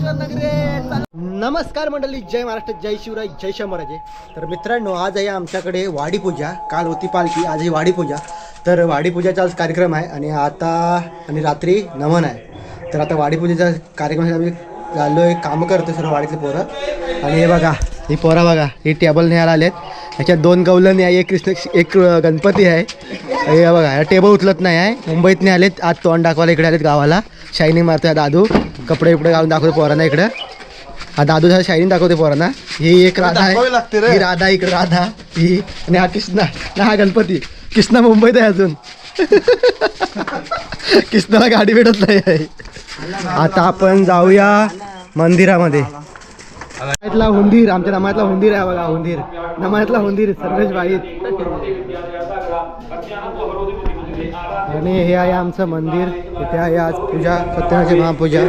नमस्कार मंडळी, जय महाराष्ट्र, जय शिवराय, जय शंभराजे. तर मित्रांनो, आज आहे आमच्याकडे वाडी पूजा. काल होती पालखी, आज आहे वाडी पूजा. तर वाडी पूजाचा आज कार्यक्रम आहे आणि रात्री नमन आहे. तर आता वाडी पूजेचा कार्यक्रमासाठी आम्ही चाललो आहे, कामं करतो सर्व वाडीतले पोरं. आणि हे बघा, ही पोरं बघा, ही टेबल न्यायला आलेत. ह्याच्यात 2 गवलणी आहे, एक गणपती आहे. हे बघा, ह्या टेबल उचलत नाही आहे. मुंबईतने आलेत, आज तोंड दाखवायला इकडे आलेत गावाला. शायनिंग मारतोय दादू, कपडे घालून दाखवतो पोरांना इकडं. हा दादू जरा शायनिंग दाखवते पोरांना. ही एक राधा आहे, ही राधा, इकडे राधा ही, आणि हा कृष्णा ना, हा गणपती. कृष्णा मुंबईत आहे अजून. कृष्णाला गाडी भेटत नाही आहे. आता आपण जाऊया मंदिरामध्ये. नमायातला हुंदीर, आमच्या नमायातला हुंदीर आहे बघा, हुंदीर, नमायातला हुंदीर सर्वेश बाईत. आणि हे आहे आमचं मंदिर. इथे आहे आज पूजा, सत्यनारायण महापूजा.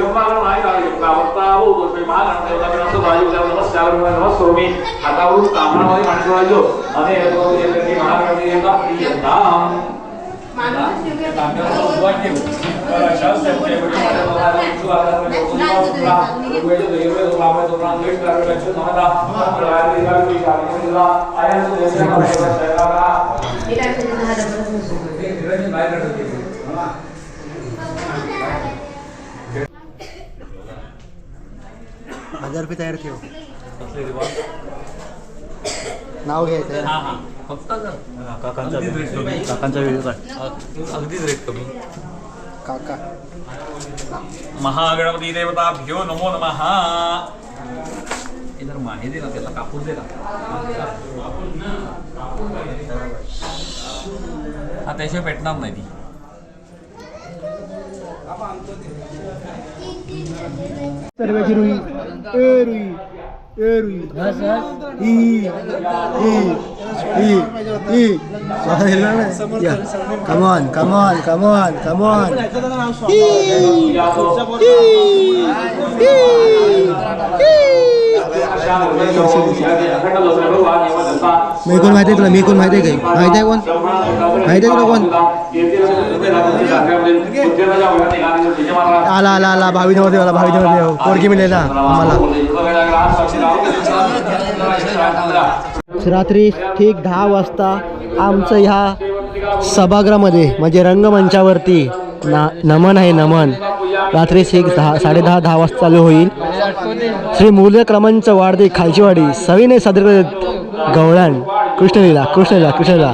₹1000 तयार ठेव. नाव घ्यायचं फक्त काकांचा व्हिडिओ काढ. अगदीच रेट कमी. काका महागणपती देवताभ्यो नमो नमः. हे जर माहे दे ना, त्याला कापूर दे ना. हा त्याशिवाय पेटणार नाही ती. सर्वेची रुई, ए रुई, ए रुई, ई ई ई ई. Come on come on come on come on. मी कोण माहिती आहे तुला? मी कोण माहिती आहे का? माहिती आहे कोण? माहिती आहे तुला कोण? आला आला आला, भावी नवदेव आला, भावी नवदेव. पोरगी मिळेल ना आम्हाला. रात्री ठीक 10 वाजता आमचं ह्या सभागृहामध्ये म्हणजे रंगमंचावरती नमन आहे. नमन रात्री ठीक 10:30 वाजता चालू होईल. श्री मूल्यक्रमांचं वाढते खालची वाडी सविनय सादर गवळण कृष्णलीला कृष्णलीला कृष्णलीला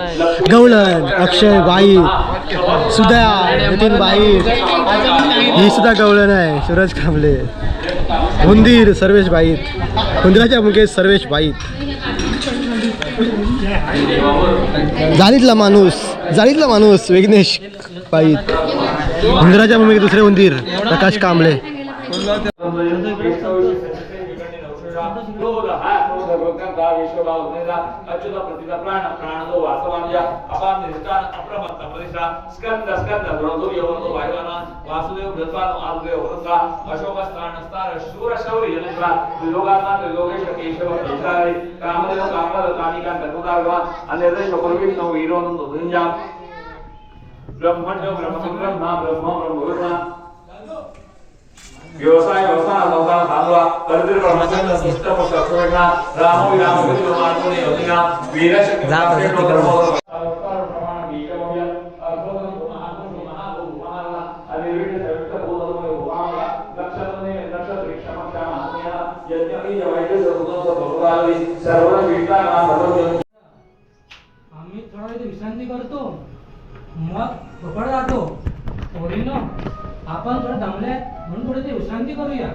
गवळण अक्षय बाई, सुदया नितीन बाई, ही सुद्धा गवळण आहे. सूरज कांबळे, हुंदीर सर्वेश बाईत, हुंदराच्या मुखे सर्वेश बाईत. जाळीतला माणूस विघ्नेश बाईत. हुंदराच्या भूमिके दुसरे हुंदीर प्रकाश कांबळे. व्यवसाय संसार चालवा कर्ज प्रमाणात सिस्टम सक्षमना राम विराम विष्णु मार्गोने योजना वीरशक्ती प्रमाण बीजमय अर्धोन महाभूमाला आणि विविध संयुक्त बोधमय भूमाला लक्षणे नक्षत्र क्षमता मान्या यज्ञी वैद्य सर्वोत्तम भगवानी सर्व विटा सर्व. आम्ही थोडा वेळ विश्रांती करतो, मग पकड राहतो. पोरीनो, आपण थोडं दमले म्हणून थोडी ते विश्रांती करूया.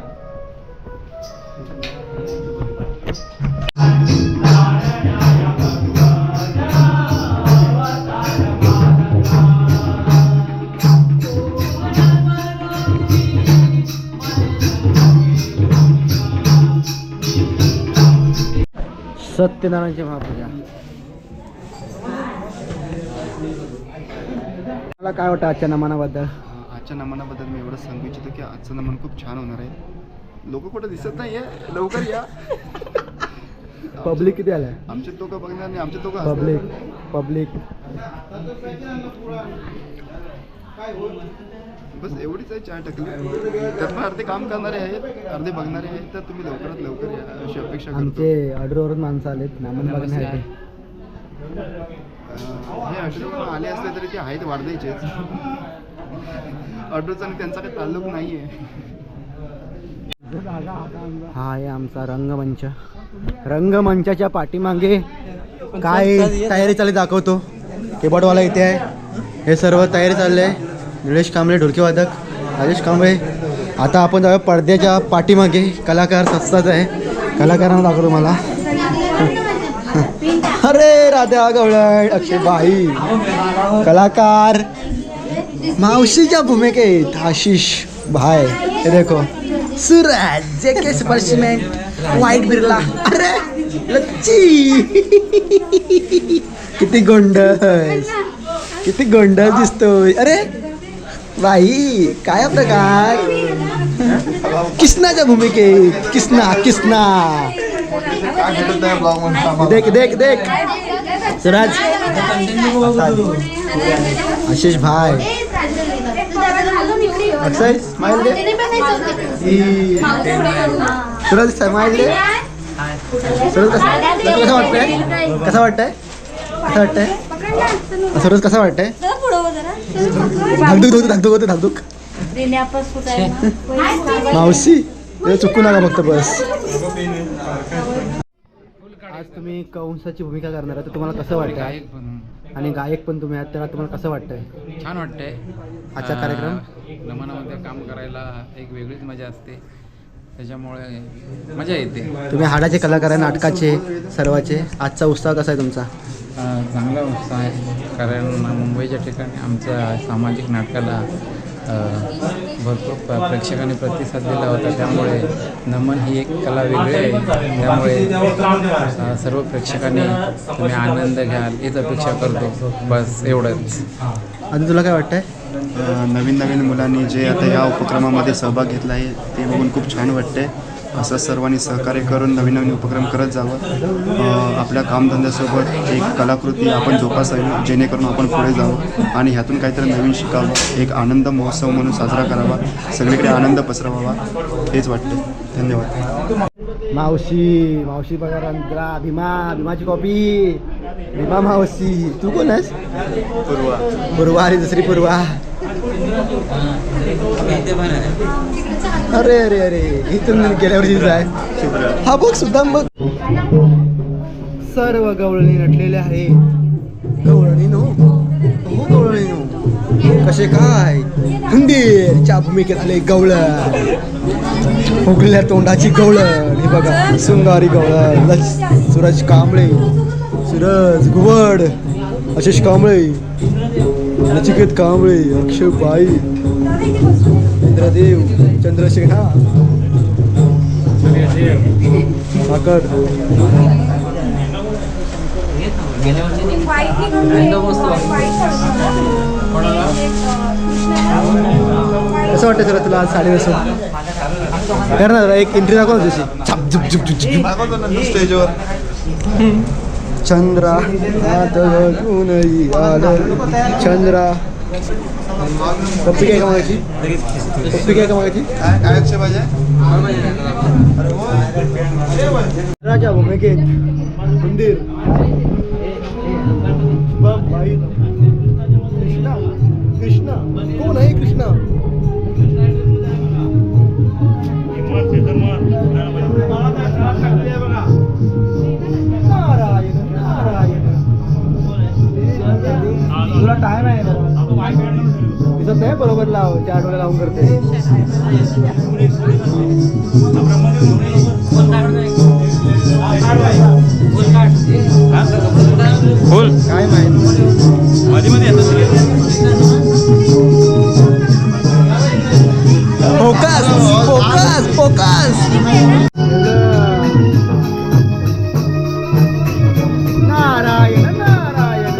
सत्यनारायणची महापूजा. मला काय वाटतं आजच्या नमनाबद्दल? आजच्या नमनाबद्दल मी एवढं सांगू इच्छितो की आजचं नमन खूप छान होणार आहे. लोक कुठं दिसत नाही आहे, लवकर या. पब्लिक किती आलं? आमचे लोक बघणार नाही, आमचे लोक पब्लिक बस एवढीच आहे 4 टकले. त्यात पण अर्धे काम करणारे आहेत, अर्धे बघणारे आहेत. तर तुम्ही लवकरात लवकर या अशी अपेक्षा करतो. आमचे ऑर्डरवरून माणसं आलेत नामन बघण्यासाठी. हे ऑर्डरवरून आले असले तरी ते आहेत वाढदायचेच. ऑर्डरचा आणि त्यांचा काही ताल्लुक नाही आहे. हा आहे आमचा रंगमंच. रंगमंचाच्या पाठीमागे काय तयारी चालली दाखवतो. कीबोर्डवाला इथे आहे. हे सर्व तयारी चालली आहे. निलेश कांबळे ढोलकीवादक, राजेश कांबळे. आता आपण जाऊया पडद्याच्या पाठीमागे. कलाकार सस्ताच आहे. कलाकारांना दाखवतो मला. अरे राधा गवळण, अक्षय भाई कलाकार मावशीच्या भूमिकेत आशिष भाई. हे देखो सूरज जेके सुपर सिमेंट वाईट बिरला. अरे लच्ची किती गोंडस, किती गोंडस दिसतोय. अरे बाई काय प्रकार. किसनाच्या भूमिकेत किसना किसना. देख देख देख सूरज आशिष भाई. अक्षय स्माइल दे. सूरज स्माइल दे. सूरज कसं वाटतंय, कसं वाटतंय, कसं वाटतंय सूरज, कसं वाटतंय. धाकधूक धाकधूक होते धाकधूक. मावशी चुकू नका फक्त बस. आज तुम्ही कंसाची भूमिका करणार आहे तर तुम्हाला कसं वाटतंय. आणि गायक पण तुम्ही आहात, त्याला तुम्हाला कसं वाटतंय. छान वाटतंय. आजचा कार्यक्रम नमनामध्ये काम करायला एक वेगळीच मजा असते, त्याच्यामुळे मजा येते. तुम्ही हाडाचे कलाकार आहे, नाटकाचे सर्वाचे. आजचा उत्साह कसा आहे तुमचा. चांगला उत्साह आहे, कारण मुंबईच्या ठिकाणी आमच्या सामाजिक नाटकाला भरपूर प्रेक्षकांनी प्रतिसाद दिला होता. त्यामुळे नमन ही एक कला वेगळी आहे. त्यामुळे सर्व प्रेक्षकांनी तुम्ही आनंद घ्याल हीच अपेक्षा करतो. बस एवढंच. आधी तुला काय वाटतंय. नवीन नवीन मुलांनी जे आता या उपक्रमामध्ये सहभाग घेतला आहे ते बघून खूप छान वाटते. असं सर्वांनी सहकार्य करून नवीन नवीन उपक्रम करत जावं. आपल्या कामधंद्यासोबत एक कलाकृती आपण जोपासावी, जेणेकरून आपण पुढे जावं आणि ह्यातून काहीतरी नवीन शिकावं. एक आनंद महोत्सव म्हणून साजरा करावा, सगळीकडे आनंद पसरवावा, हेच वाटते. धन्यवाद. मावशी मावशी बघा रंध्रा. भीमा भीमाची कॉपी. भीमा मावशी. तू कोण आहेस. पूर्वा. पूर्वा आणि दुसरी पूर्वा. अरे अरे अरे इथून गेल्या वर्षीच आहे. हा बघ सुद्धा बघ. सर्व गवळणी नटलेले आहे. गवळणी नो हो गवळणी नो. कसे काय हुंदीरच्या भूमिकेत आले गवळण. उगल्या तोंडाची गवळण. हे बघा सुंगारी गवळण. सूरज कांबळे, सूरज घुवड, आशिष कांबळे, नचिकेत कांबळे, अक्षय बाई, इंद्रदेव, चंद्रशेखा, साकर. कसं वाटतं सर तुला आज साडी नेसून. कर ना एक एंट्री दाखव ना तशी. छाप झुप झुप झुप झुप स्टेजवर. चंद्रा हात घेऊनही आलं चंद्रा. पप्पी काय का मागायची. पप्पी काय का मागायची. काय अक्षय पाहिजे. राजा भूमिकेत मंदिर. भाई कृष्णा. कृष्णा कोण आहे कृष्णा. नारायण नारायण. तुला टाइम आहे दिसत नाही. बरोबर लाव. 4 डोळे लावून करते. फुल काय माहिती. मध्ये मध्ये focus focus focus. Narayan Narayan.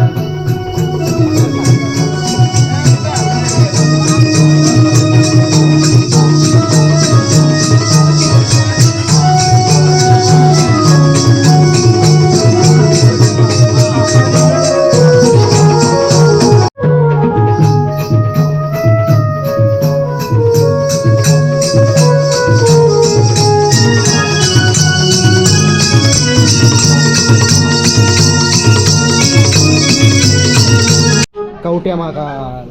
कवट्या महाकाल.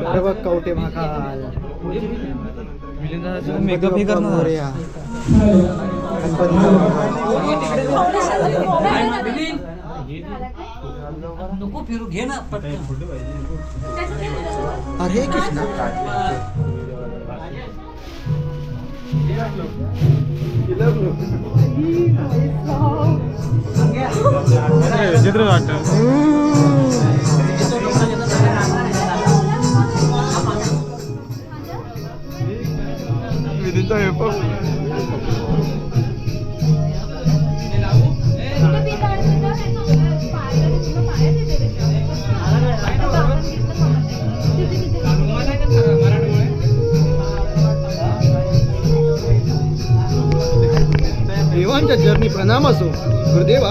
सर्व कवटे महाकाल. मेकअप ही करणार. मोरया. गणपती नको फिरू घे ना पटकन. हरे कृष्ण. चित्र वाटतं. देवांच्या चरणी प्रणाम असो गुरुदेवा.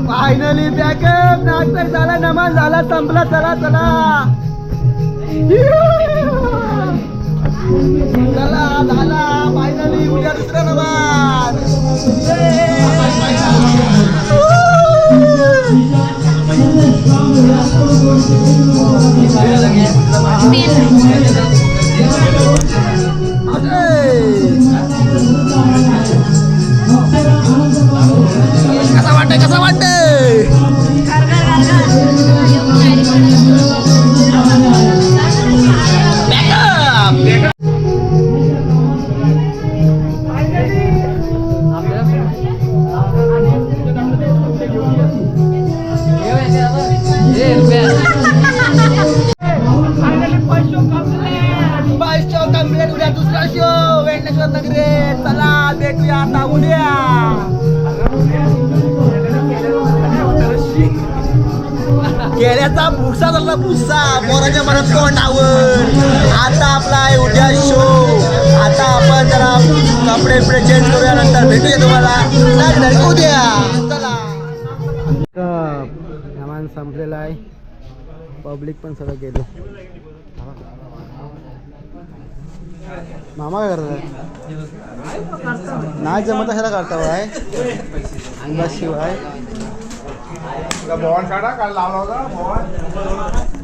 फायनली बॅकअप नाटक झाला, नमान झाला, संपला. चला चला चला झाला फायनली. उद्या दुसरा नमान. कसा वाटतंय? कंप्लीट. उद्या दुसरा शो वेंकटेश्वर नगरीत. चला भेटूया आता उद्या. केल्याचा भुसा झाला भुसा पोराच्या मनात तोंडावर. आता आपला आहे उद्या शो. आता आपण जरा कपडे चेंज करूया, नंतर भेटूया तुम्हाला उद्या. चला सामान संपलेलं आहे. पब्लिक पण सगळं गेलो. मामा काय करतात? नाही जमत ह्याला करता बाय शिवाय. भवन काढा काल लावला होता भवन.